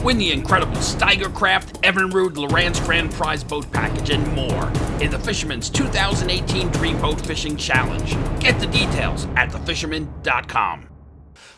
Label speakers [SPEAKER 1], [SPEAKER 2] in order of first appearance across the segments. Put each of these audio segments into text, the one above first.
[SPEAKER 1] Win the incredible Steiger Craft, Evinrude, Lowrance Grand Prize Boat Package, and more in the Fisherman's 2018 Dreamboat Fishing Challenge. Get the details at thefisherman.com.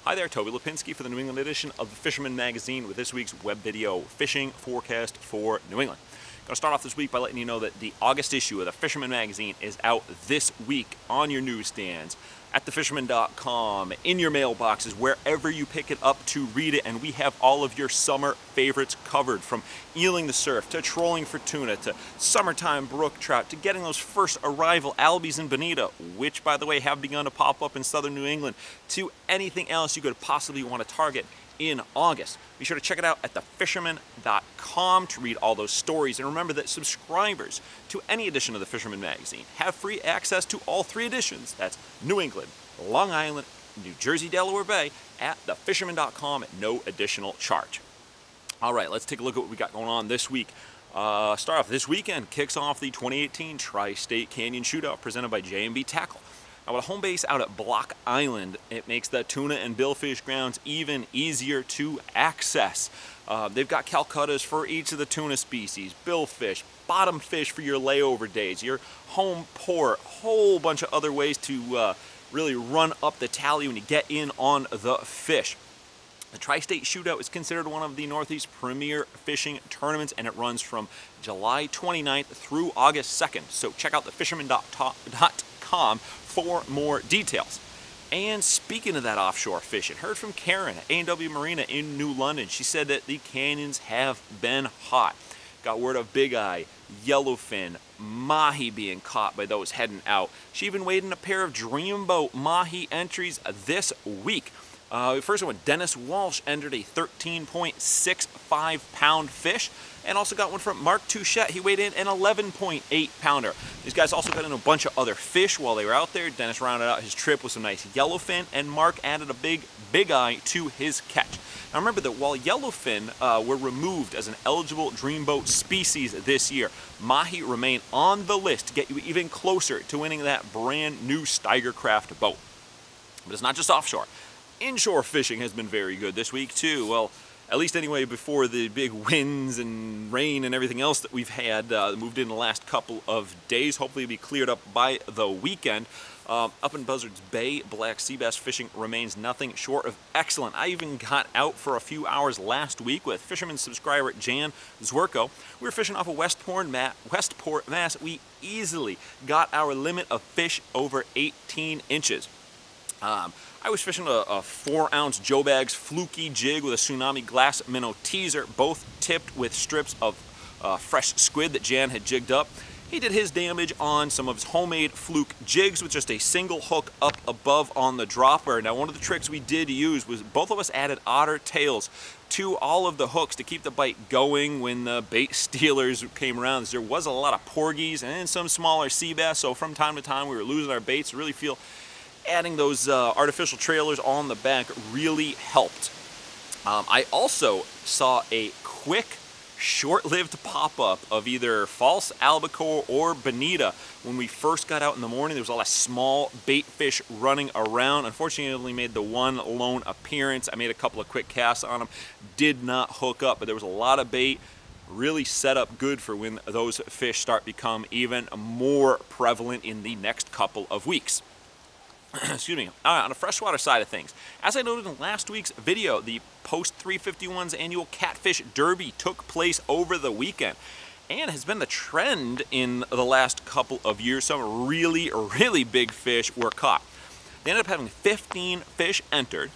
[SPEAKER 2] Hi there, Toby Lapinski for the New England edition of the Fisherman magazine with this week's web video fishing forecast for New England. I'm going to start off this week by letting you know that the August issue of the Fisherman magazine is out this week on your newsstands, at thefisherman.com, in your mailboxes, wherever you pick it up to read it, and we have all of your summer favorites covered, from eeling the surf, to trolling for tuna, to summertime brook trout, to getting those first arrival albies and bonito, which, by the way, have begun to pop up in southern New England, to anything else you could possibly want to target in August. Be sure to check it out at thefisherman.com to read all those stories, and remember that subscribers to any edition of the Fisherman magazine have free access to all three editions. That's New England, Long Island, New Jersey, Delaware Bay at thefisherman.com at no additional charge. All right, let's take a look at what we got going on this week. Start off this weekend, kicks off the 2018 Tri-State Canyon Shootout presented by J&B Tackle. Now, with a home base out at Block Island, it makes the tuna and billfish grounds even easier to access. They've got Calcuttas for each of the tuna species, billfish, bottom fish for your layover days, your home port, whole bunch of other ways to really run up the tally when you get in on the fish. The Tri-State Shootout is considered one of the Northeast premier fishing tournaments, and it runs from July 29th through August 2nd. So check out thefisherman.com for more details. And speaking of that offshore fishing, heard from Karen at A&W Marina in New London. She said that the canyons have been hot. Got word of bigeye, yellowfin, mahi being caught by those heading out. She even weighed in a pair of dreamboat mahi entries this week. First one, Dennis Walsh entered a 13.65 pound fish, and also got one from Mark Touchette. He weighed in an 11.8 pounder. These guys also got in a bunch of other fish while they were out there. Dennis rounded out his trip with some nice yellowfin, and Mark added a big bigeye to his catch. Now remember that while yellowfin were removed as an eligible dreamboat species this year, mahi remain on the list to get you even closer to winning that brand new Steiger Craft boat. But it's not just offshore. Inshore fishing has been very good this week too. Well, at least anyway before the big winds and rain and everything else that we've had moved in the last couple of days. Hopefully it'll be cleared up by the weekend. Up in Buzzards Bay, black sea bass fishing remains nothing short of excellent. I even got out for a few hours last week with Fisherman subscriber Jan Zwirko. We were fishing off of Westport, Mass. We easily got our limit of fish over 18 inches. I was fishing a 4-ounce JoeBaggs flukie jig with a Tsunami glass minnow teaser, both tipped with strips of fresh squid that Jan had jigged up. He did his damage on some of his homemade fluke jigs with just a single hook up above on the dropper. Now, one of the tricks we did use was both of us added Otter Tails to all of the hooks to keep the bite going when the bait stealers came around. There was a lot of porgies and some smaller sea bass, so from time to time we were losing our baits. Really feel adding those artificial trailers on the back really helped. I also saw a quick, short-lived pop-up of either false albacore or bonito. When we first got out in the morning, there was a lot of small bait fish running around. Unfortunately, I only made the one lone appearance. I made a couple of quick casts on them, did not hook up, but there was a lot of bait. Really set up good for when those fish start to become even more prevalent in the next couple of weeks. Excuse me. On the freshwater side of things, as I noted in last week's video, the Post 351's annual Catfish Derby took place over the weekend and has been the trend in the last couple of years. Some really, really big fish were caught. They ended up having 15 fish entered,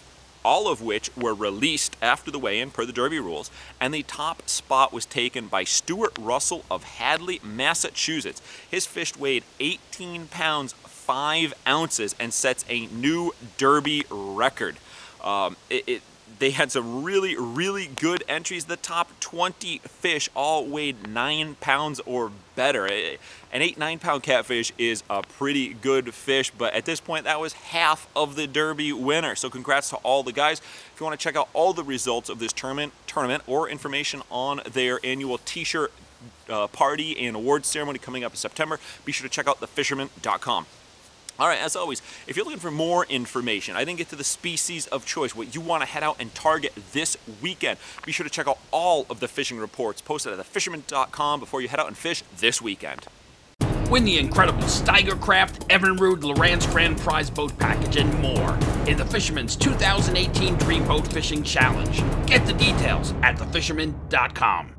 [SPEAKER 2] all of which were released after the weigh-in per the Derby rules, and the top spot was taken by Stuart Russell of Hadley, Massachusetts. His fish weighed 18 pounds 5 ounces and sets a new Derby record. They had some really, really good entries. The top 20 fish all weighed 9 pounds or better. An 8-9 pound catfish is a pretty good fish, but at this point that was half of the Derby winner. So congrats to all the guys. If you want to check out all the results of this tournament or information on their annual t-shirt party and awards ceremony coming up in September, be sure to check out thefisherman.com. All right, as always, if you're looking for more information, I didn't get to the species of choice, what you want to head out and target this weekend, be sure to check out all of the fishing reports posted at thefisherman.com before you head out and fish this weekend.
[SPEAKER 1] Win the incredible Steiger Craft, Evinrude, Loran's Grand Prize Boat Package, and more in the Fisherman's 2018 Dreamboat Fishing Challenge. Get the details at thefisherman.com.